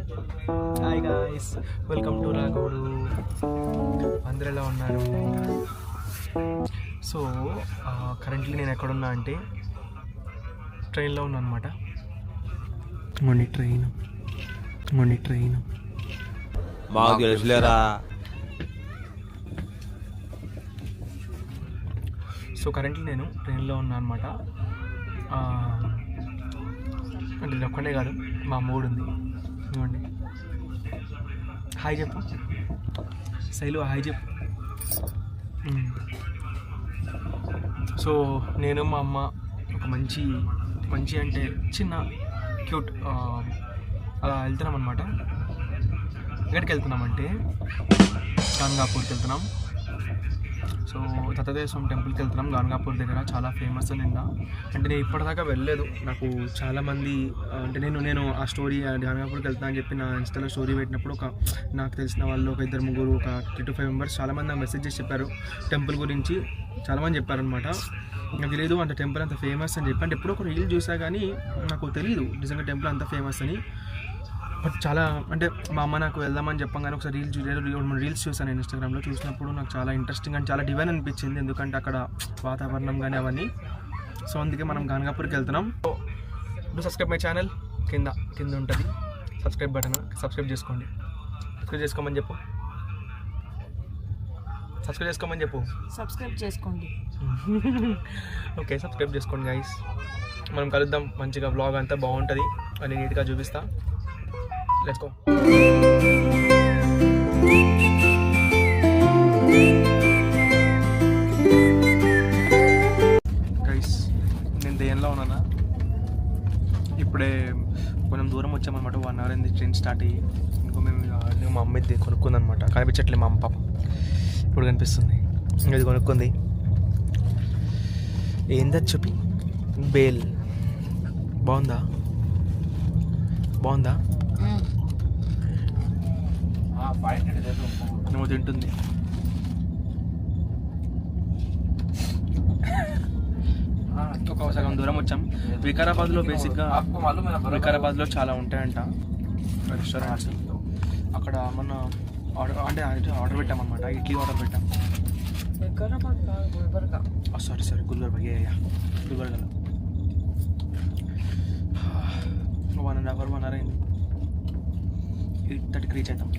Hi guys, welcome to రాఘవుడు. అందరూ ఎలా ఉన్నారు? సో కరెంట్లీ నేను ఎక్కడున్నా అంటే ట్రైన్లో ఉన్నా అనమాట. ట్రైన్ మాకు తెలుసులేరా. సో కరెంట్లీ నేను ట్రైన్లో ఉన్నా అనమాట. అంటే నేను ఒక్కడే కాదు, మా మూడు ఉంది. ఇవ్వండి, హాయ్ చెప్పు శైలు, హాయ్ చెప్పు. సో నేను మా అమ్మ ఒక మంచి అంటే చిన్న క్యూట్ అలా వెళ్తున్నాం అనమాట. ఎక్కడికి వెళ్తున్నామంటే గాన్గాపూర్కి వెళ్తున్నాం. సో దత్తాత్రేయ స్వామి టెంపుల్కి వెళ్తున్నాం. గాన్గాపూర్ దగ్గర చాలా ఫేమస్ నిన్న. అంటే నేను ఇప్పటిదాకా వెళ్ళలేదు. నాకు చాలామంది అంటే నేను ఆ స్టోరీ గాన్గాపూర్కి వెళ్తాను అని చెప్పి నా ఇన్స్టాలో స్టోరీ పెట్టినప్పుడు నాకు తెలిసిన వాళ్ళు ఒక 2-3 ఒక 3 to 5 మెంబర్స్ చాలామంది నాకు మెసేజ్ చేసి చెప్పారు. టెంపుల్ గురించి చాలామంది చెప్పారనమాట. నాకు తెలియదు అంత టెంపుల్ అంత ఫేమస్ అని చెప్పి. అంటే ఎప్పుడో ఒక రీల్ చూసా కానీ నాకు తెలియదు నిజంగా టెంపుల్ అంత ఫేమస్ అని. బట్ చాలా అంటే మా అమ్మ నాకు వెళ్దామని చెప్పగానే ఒకసారి రీల్స్ చూసాను ఇన్స్టాగ్రామ్లో. చూసినప్పుడు నాకు చాలా ఇంట్రెస్టింగ్ అండ్ చాలా డివైన్ అనిపించింది. ఎందుకంటే అక్కడ వాతావరణం కానీ అవన్నీ. సో అందుకే మనం గాన్గాపూర్కి వెళ్తున్నాం. డూ సబ్స్క్రైబ్ మై ఛానల్, కింద ఉంటుంది సబ్స్క్రైబ్ బటన్. సబ్స్క్రైబ్ చేసుకోండి. సబ్స్క్రైబ్ చేసుకోమని చెప్పు. సబ్స్క్రైబ్ చేసుకోండి. ఓకే, సబ్స్క్రైబ్ చేసుకోండి గైస్. మనం కలుద్దాం. మంచిగా వ్లాగ్ అంతా బాగుంటుంది అని నీట్గా చూపిస్తా. Let's go guys. నేను దేనిలో ఉన్నానా, ఇప్పుడే కొంచెం దూరం వచ్చామన్నమాట. 1 hour అయింది ట్రైన్ స్టార్ట్ అయ్యి. ఇంకో మేము మా అమ్మ ఇది కొనుక్కుందనమాట. కనిపించట్లేదు మా అమ్మ పాప. ఇప్పుడు కనిపిస్తుంది. ఇది కొనుక్కుంది. ఏందా చూపి. బేల్ బాగుందా? నువ్వు తింటుంది. ఒక సగం దూరం వచ్చాం. వికారాబాద్లో బేసిక్గా వికారాబాద్లో చాలా ఉంటాయంట రెస్టారెంట్స్. అక్కడ మొన్న ఆర్డర్ పెట్టామన్నమాట. ఇడ్లీ ఆర్డర్ పెట్టాం. సారీ గుల్బర్గా. గుల్బర్గాలో 1.5 hour అయింది. 8:30కి రీచ్ అవుతాం.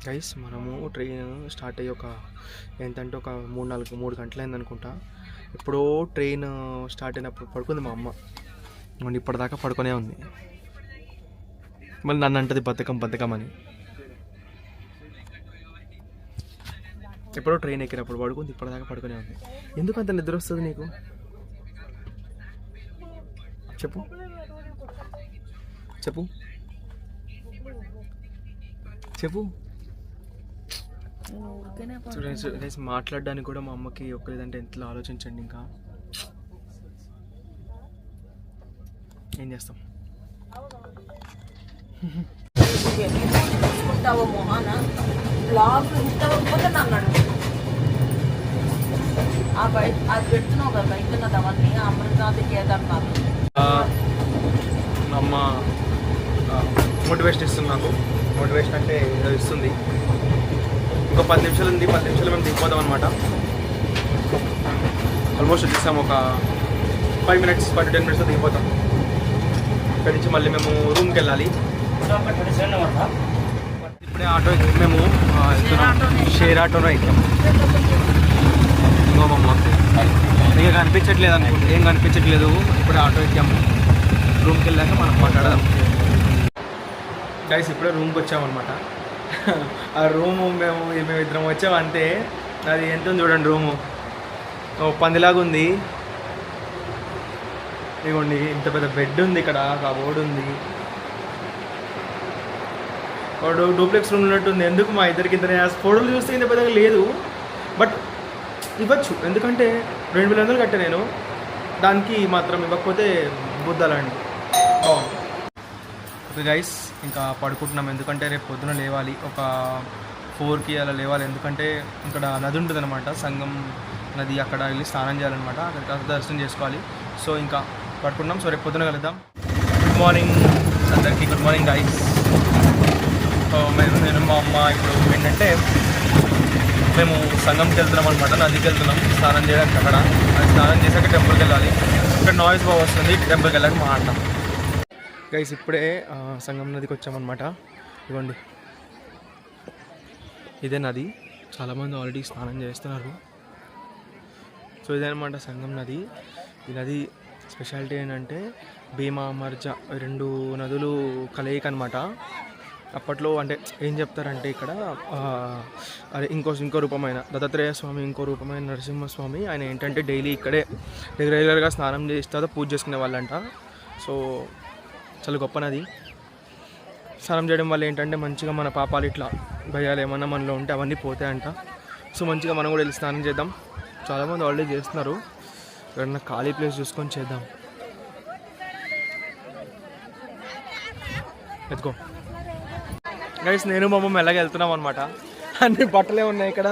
గైస్, మనము ట్రైన్ స్టార్ట్ అయ్యి ఏంటంటే ఒక 3 గంటలు అయింది అనుకుంటా. ఎప్పుడో ట్రైన్ స్టార్ట్ అయినప్పుడు పడుకుంది మా అమ్మ. ఇప్పటిదాకా పడుకునే ఉంది. మళ్ళీ నన్ను అంటది బద్ధకం అని. ఎప్పుడో ట్రైన్ ఎక్కినప్పుడు పడుకుంది, ఇప్పటిదాకా పడుకునే ఉంది. ఎందుకు అంత నిద్ర వస్తుంది నీకు? చెప్పు మాట్లాడడానికి కూడా మా అమ్మకి ఒక్కలేదంటే ఎంతలో ఆలోచించండి. ఇంకా ఏం చేస్తాం? అమ్మ మోటివేషన్ ఇస్తుంది నాకు. మోటివేషన్ అంటే ఇస్తుంది. ఇంకో 10 నిమిషాలు ఉంది. 10 నిమిషాలు మేము దిగిపోదాం అనమాట. ఆల్మోస్ట్ వచ్చేసాం. ఒక 5 to 10 minutes దిగిపోతాం. ఇక్కడి నుంచి మళ్ళీ మేము రూమ్కి వెళ్ళాలి. ఇప్పుడే ఆటో మేము షేర్ ఆటోలో ఎక్కాం. ఇంకో మమ్మ ఇంకా కనిపించట్లేదు అనుకుంటే, ఏం కనిపించట్లేదు. ఇప్పుడే ఆటో ఎక్కాము. రూమ్కి వెళ్ళాక మనం మాట్లాడదాం. గైస్, ఇప్పుడే రూమ్కి వచ్చామన్నమాట. ఆ రూము మేము ఇద్దరం వచ్చామంటే అది ఎంత ఉంది చూడండి. రూము పందిలాగా ఉంది. ఇదిగోండి, ఇంత పెద్ద బెడ్ ఉంది. ఇక్కడ కబోర్డ్ ఉంది. వాడు డూప్లెక్స్ రూమ్ ఉన్నట్టుంది. ఎందుకు మా ఇద్దరికి ఫోటోలు చూస్తే ఇంత పెద్దగా లేదు. బట్ ఇవ్వచ్చు, ఎందుకంటే 2,000 కట్టా నేను. దానికి మాత్రం ఇవ్వకపోతే బుద్ధాలండి. ఓకే గైస్, ఇంకా పడుకుంటున్నాం. ఎందుకంటే రేపు పొద్దున లేవాలి. ఒక 4కి అలా లేవాలి, ఎందుకంటే ఇక్కడ నది ఉంటుంది అనమాట, సంగం నది, అక్కడ వెళ్ళి స్నానం చేయాలన్నమాట, అక్కడ దర్శనం చేసుకోవాలి. సో ఇంకా పడుకున్నాం. సో రేపు పొద్దున కలుద్దాం. గుడ్ మార్నింగ్ అందరికీ, గుడ్ మార్నింగ్ గైస్. సో నేను మా అమ్మ ఇప్పుడు ఏంటంటే మేము సంగంకి వెళ్తున్నాం అనమాట, నదికి వెళ్తున్నాం స్నానం చేయడానికి. అక్కడ అది స్నానం చేశాక టెంపుల్కి వెళ్ళాలి. ఇక్కడ నాయిస్ బాగా వస్తుంది, టెంపుల్కి వెళ్ళాక మాట్లాడతాం గైస్. ఇప్పుడే సంగం నదికి వచ్చామన్నమాట. ఇవ్వండి, ఇదే నది. చాలామంది ఆల్రెడీ స్నానం చేస్తున్నారు. సో ఇదేనమాట సంగం నది. ఈ నది స్పెషాలిటీ ఏంటంటే భీమా మర్జ 2 నదులు కలయిక అనమాట. అప్పట్లో అంటే ఏం చెప్తారంటే ఇక్కడ అదే ఇంకో రూపమైన దత్తాత్రేయ స్వామి, ఇంకో రూపమైన నరసింహస్వామి, ఆయన ఏంటంటే డైలీ ఇక్కడే రెగ్యులర్గా స్నానం చేసి తర్వాత పూజ చేసుకునే వాళ్ళంట. సో చాలా గొప్ప నది. స్నానం చేయడం వల్ల ఏంటంటే మంచిగా మన పాపాలు ఇట్లా భయాలు ఏమన్నా మనలో ఉంటే అవన్నీ పోతాయంట. సో మంచిగా మనం కూడా వెళ్ళి స్నానం చేద్దాం. చాలామంది ఆల్రెడీ చేస్తున్నారు. ఎక్కడన్నా ఖాళీ ప్లేస్ చూసుకొని చేద్దాం. ఎత్తుకో గైస్, నేను మా అమ్మ మెల్లగా వెళ్తున్నాం అనమాట. అన్ని బట్టలే ఉన్నాయి ఇక్కడ,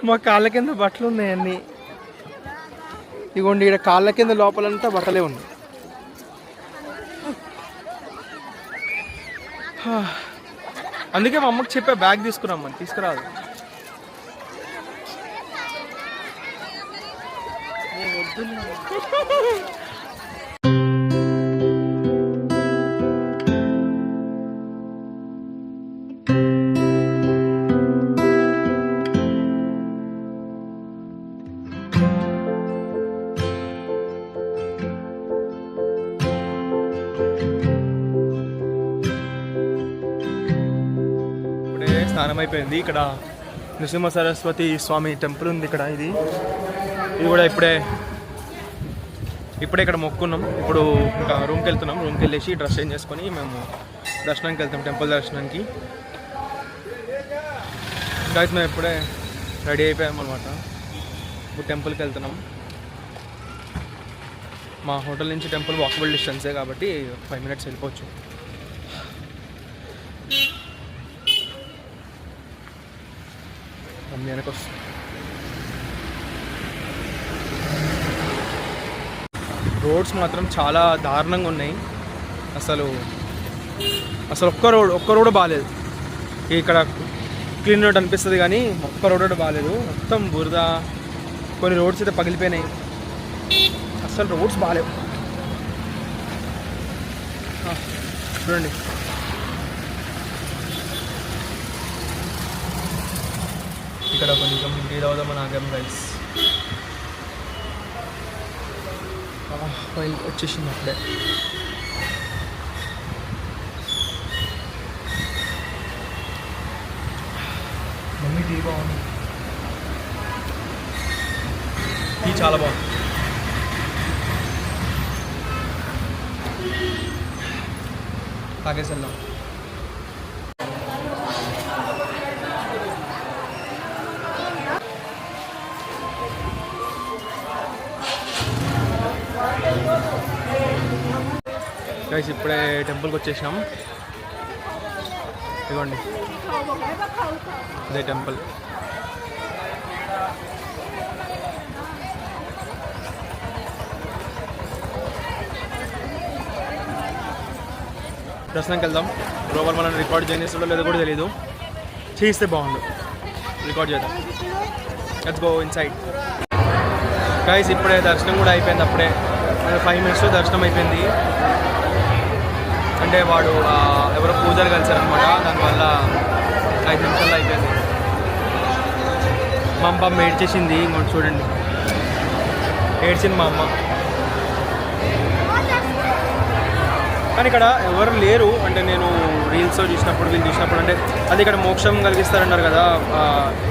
మా కాళ్ళ కింద బట్టలు ఉన్నాయి అన్నీ. ఇగోండి, ఇక్కడ కాళ్ళ కింద లోపలంతా బట్టలే ఉన్నాయి. అందుకే మా అమ్మకి చెప్పా బ్యాగ్ తీసుకురామ్మని, తీసుకురాదు. స్నానం అయిపోయింది. ఇక్కడ నృసింహ సరస్వతి స్వామి టెంపుల్ ఉంది ఇక్కడ. ఇది కూడా ఇప్పుడే ఇక్కడ మొక్కున్నాం. ఇప్పుడు ఇంకా రూమ్కి వెళ్తున్నాం. రూమ్కి వెళ్ళేసి డ్రెస్ చేంజ్ చేసుకొని మేము దర్శనానికి వెళ్తాం, టెంపుల్ దర్శనానికి. గైస్ మేము ఇప్పుడే రెడీ అయిపోయాం అనమాట. ఇప్పుడు టెంపుల్కి వెళ్తున్నాం. మా హోటల్ నుంచి టెంపుల్ వాకబుల్ డిస్టెన్సే కాబట్టి 5 minutes వెళ్ళిపోవచ్చు. వెనక రోడ్స్ మాత్రం చాలా దారుణంగా ఉన్నాయి. అసలు ఒక్క రోడ్ బాగాలేదు. ఇక్కడ క్లీన్ రోడ్ అనిపిస్తుంది కానీ ఒక్క రోడ్ బాగాలేదు. మొత్తం బురద, కొన్ని రోడ్స్ అయితే పగిలిపోయినాయి. అసలు రోడ్స్ బాగాలేవు. చూడండి, ఇక్కడ కొంచెం టీ తాగుదామని ఆగాం గైస్. వచ్చేసింది అప్పుడే. మమ్మీ టీ బాగుంది, టీ చాలా బాగుంది. తాగేసి వెళ్దాం. గైస్ ఇప్పుడే టెంపుల్కి వచ్చేసినాం. ఇదిగోండి, అదే టెంపుల్. దర్శనంకి వెళ్దాం. లోపల మనం రికార్డ్ చేస్తాడో లేదో కూడా తెలీదు. చేస్తే బాగుండు, రికార్డ్ చేద్దాం. Let's go inside. గైస్ ఇప్పుడే దర్శనం కూడా అయిపోయింది. అప్పుడే 5 minutes దర్శనం అయిపోయింది. అంటే వాడు ఎవరో పూజలు కలిసారనమాట, దానివల్ల 5 నిమిషాల్లో అయిపోయింది. మా అమ్మ ఏడ్చేసింది. ఇంకోటి చూడండి, ఏడ్చింది మా అమ్మ. కానీ ఇక్కడ ఎవరు లేరు. అంటే నేను రీల్స్లో చూసినప్పుడు, వీళ్ళు చూసినప్పుడు, అంటే అది ఇక్కడ మోక్షం కలిగిస్తారన్నారు కదా,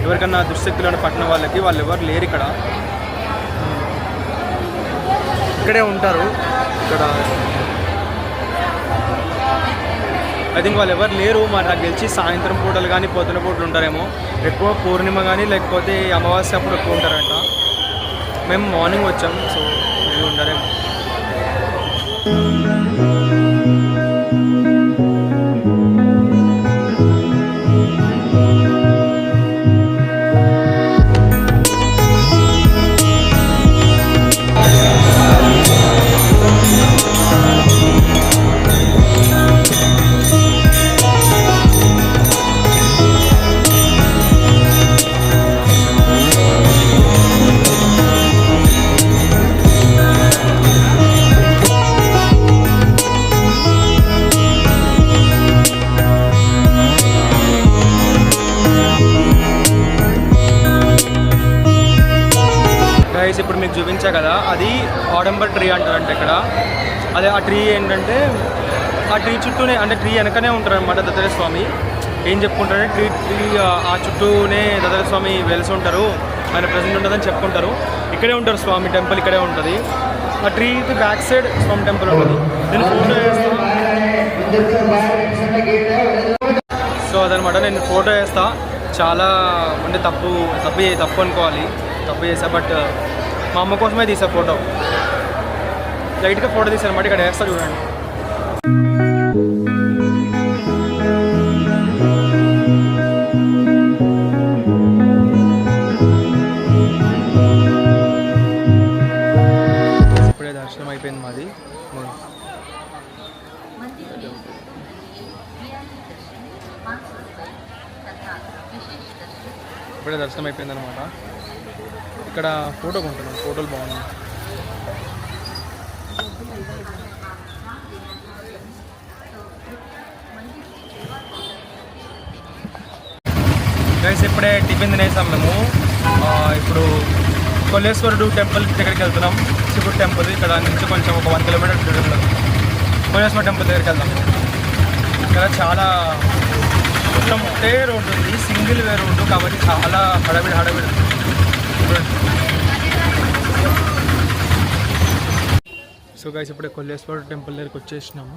ఎవరికన్నా దుశ్శక్తులను పట్టిన వాళ్ళకి, వాళ్ళు ఎవరు లేరు ఇక్కడ. ఇక్కడే ఉంటారు. ఇక్కడ ఐ థింక్ వాళ్ళు ఎవరు లేరు. మరి నాకు తెలిసి సాయంత్రం పూటలు కానీ పొద్దున పూటలు ఉంటారేమో. ఎక్కువ పూర్ణిమ కానీ లేకపోతే అమావాస్య అప్పుడు ఎక్కువ ఉంటారంట. మేము మార్నింగ్ వచ్చాం, సో మీరు ఉండరేమో. గైస్ ఇప్పుడు మీకు చూపించా కదా, అది ఆడంబర్ ట్రీ అంటారంట ఇక్కడ. అదే ఆ ట్రీ ఏంటంటే ఆ ట్రీ చుట్టూనే, అంటే ట్రీ వెనకనే ఉంటారు అనమాట దత్తరేశ్వర స్వామి. ఏం చెప్పుకుంటారంటే ట్రీ ఆ చుట్టూనే దత్తరేశ్వర స్వామి వెలిసి ఉంటారు, ఆయన ప్రజెంట్ ఉంటుందని చెప్పుకుంటారు. ఇక్కడే ఉంటారు స్వామి, టెంపుల్ ఇక్కడే ఉంటుంది. ఆ ట్రీకి బ్యాక్ సైడ్ స్వామి టెంపుల్ ఉంటుంది. నేను ఫోటో వేస్తా. సో అదనమాట, నేను ఫోటో వేస్తా. చాలా అంటే తప్పు అనుకోవాలి, తప్పు చేసా. బట్ మా అమ్మ కోసమే తీసా ఫోటో, లైట్గా ఫోటో తీసాను అనమాట. ఇక్కడ వేస్తా చూడండి. ఇప్పుడే దర్శనం అయిపోయింది మాది. ఇప్పుడే దర్శనం అయిపోయింది అనమాట. ఇక్కడ ఫోటో కొంటున్నాం, ఫోటోలు బాగున్నాయి. గైస్ ఇప్పుడే టిఫిన్ తినేసాం మేము. ఇప్పుడు కొల్లేశ్వరుడు టెంపుల్ దగ్గరికి వెళ్తున్నాం, శివుడు టెంపుల్. ఇక్కడ నుంచి కొంచెం ఒక 1 కిలోమీటర్ దూరంలో కొల్లేశ్వర టెంపుల్ దగ్గరికి వెళ్దాం. ఇక్కడ చాలా మొత్తం ఒకటే రోడ్డు ఉంది, సింగిల్ వే రోడ్డు కాబట్టి చాలా హడవిడి. సో గైస్ ఇప్పుడే కొల్లేశ్వర టెంపుల్ దగ్గరికి వచ్చేసినాము.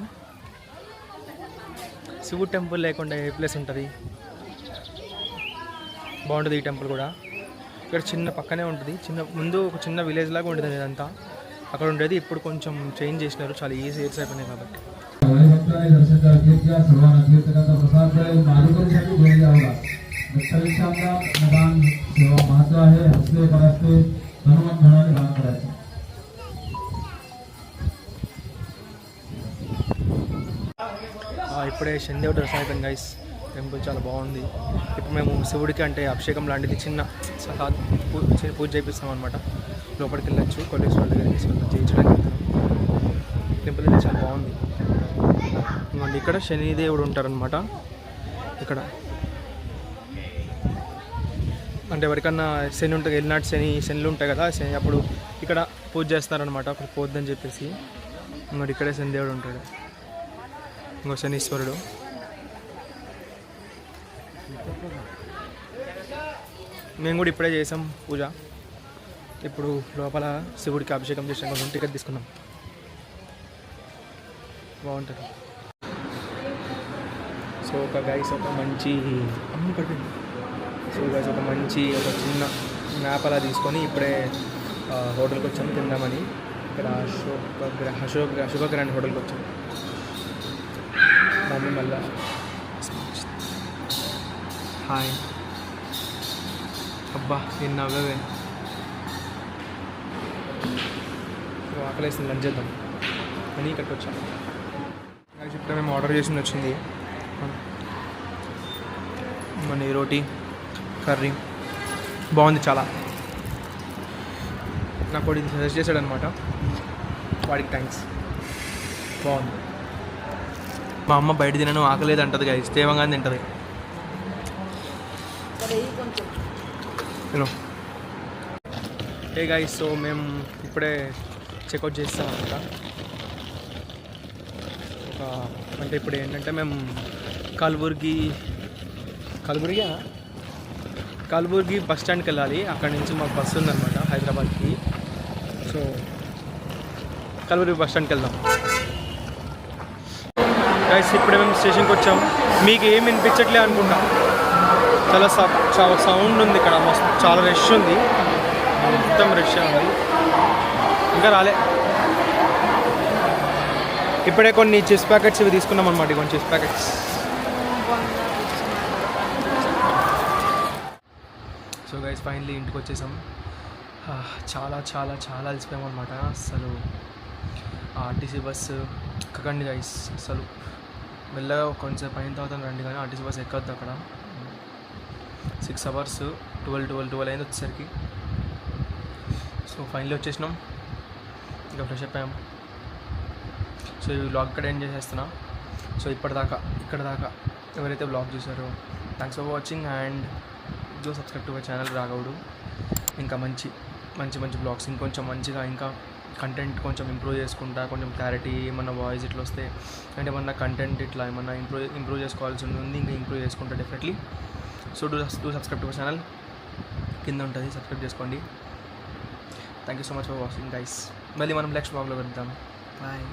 శివుడు టెంపుల్ లేకుండా ఏ ప్లేస్ ఉంటుంది? బాగుంటుంది ఈ టెంపుల్ కూడా. ఇక్కడ చిన్న పక్కనే ఉంటుంది, ముందు ఒక చిన్న విలేజ్ లాగా ఉంటుంది ఇదంతా. అక్కడ ఉండేది ఇప్పుడు కొంచెం చేంజ్ చేసినారు, చాలా ఈజీ అయిపోయినాయి కాబట్టి. ఇప్పుడే శనిదేవుడు దర్శనం అయిపోయింది గైస్. టెంపుల్ చాలా బాగుంది. ఇప్పుడు మేము శివుడికి అంటే అభిషేకం లాంటిది చిన్న పూజ చేపిస్తాం అనమాట. లోపలికి వెళ్ళొచ్చు, కొల్లేశ్వర దగ్గరికి చేయించడానికి వెళ్తాం. టెంపుల్ అయితే చాలా బాగుంది. ఇవ్వండి, ఇక్కడ శనిదేవుడు ఉంటారనమాట. ఇక్కడ అంటే ఎవరికన్నా శని ఉంటుంది, వెళ్ళినాటి శనిలు ఉంటాయి కదా, శని అప్పుడు ఇక్కడ పూజ చేస్తారనమాట. అప్పుడు పోద్దని చెప్పేసి మరి ఇక్కడే శనిదేవుడు ఉంటాడు, ఇంకో శనీశ్వరుడు. మేము కూడా ఇప్పుడే చేసాం పూజ. ఇప్పుడు లోపల శివుడికి అభిషేకం చేసాం, కొంచెం టికెట్ తీసుకున్నాం, బాగుంటుంది. సో ఒక మంచి ఒక చిన్న మ్యాప్ అలా తీసుకొని ఇప్పుడే హోటల్కి వచ్చాము తిందామని. ఇక్కడ అశోక గ్రాండ్ హోటల్కి వచ్చాము. మమ్మీ మళ్ళా హాయ్ అబ్బా నేను నవ్వే ఆకలేస్తుంది, లంచ్ చేద్దాం అని ఇక్కడికి వచ్చాము. ఇప్పుడు మేము ఆర్డర్ చేసింది వచ్చింది మన రోటీ కర్రీ, బాగుంది చాలా. నాకు వాడు సజెస్ట్ చేశాడనమాట, వాడికి థ్యాంక్స్, బాగుంది. మా అమ్మ బయట తినను ఆకలేదు అంటది గైస్, తేవంగానే తింటుంది. హలో ఏ గైస్, సో మేము ఇప్పుడే చెక్అవుట్ చేస్తాం అనమాట. అంటే ఇప్పుడు ఏంటంటే మేము కల్బుర్గి బస్ స్టాండ్కి వెళ్ళాలి. అక్కడి నుంచి మాకు బస్సు ఉందన్నమాట హైదరాబాద్కి. సో కల్బుర్గి బస్ స్టాండ్కి వెళ్దాం గైస్. ఇప్పుడే మేము స్టేషన్కి వచ్చాం. మీకు ఏం వినిపించట్లే అనుకుంటా, చాలా సౌండ్ ఉంది ఇక్కడ, చాలా రష్ ఉంది, మొత్తం రష్ ఉంది. ఇంకా రాలే. ఇప్పుడే కొన్ని చిప్స్ ప్యాకెట్స్ ఇవి తీసుకున్నాం అనమాట, కొన్ని chips packets. So guys finally ఇంటికి వచ్చేసాం. చాలా చాలా చాలా అలసిపోయాం అనమాట. అసలు ఆర్టీసీ బస్సు ఎక్కకండి గైస్, అసలు మెల్లగా కొంచెంసేపు అయిన తర్వాత రండి, కానీ ఆర్టీసీ బస్సు ఎక్కద్దు. అక్కడ 6 hours 12 అయింది వచ్చేసరికి. సో ఫైనలీ వచ్చేసినాం, ఇంకా ఫ్రెష్ అయిపోయాం. సో ఈ వ్లాగ్ ఇక్కడ ఎండ్ చేసేస్తున్నా. సో ఇక్కడ దాకా ఎవరైతే వ్లాగ్ చూసారో thanks for watching and do subscribe to my channel Raghavudu. ఇంకా మంచి మంచి మంచి బ్లాగ్స్ ఇంకొంచెం మంచిగా ఇంకా కంటెంట్ కొంచెం ఇంప్రూవ్ చేసుకుంటా, కొంచెం క్లారిటీ ఏమన్నా వాయిస్ ఇట్లా వస్తే అంటే ఏమన్నా కంటెంట్ ఇట్లా ఏమన్నా ఇంప్రూవ్ చేసుకోవాల్సి ఉంది, ఇంకా ఇంప్రూవ్ చేసుకుంటా definitely. So do subscribe to our channel, కింద ఉంటుంది, సబ్స్క్రైబ్ చేసుకోండి. Thank you so much for watching guys. మళ్ళీ మనం నెక్స్ట్ బ్లాగ్లో వెళ్దాం. బాయ్.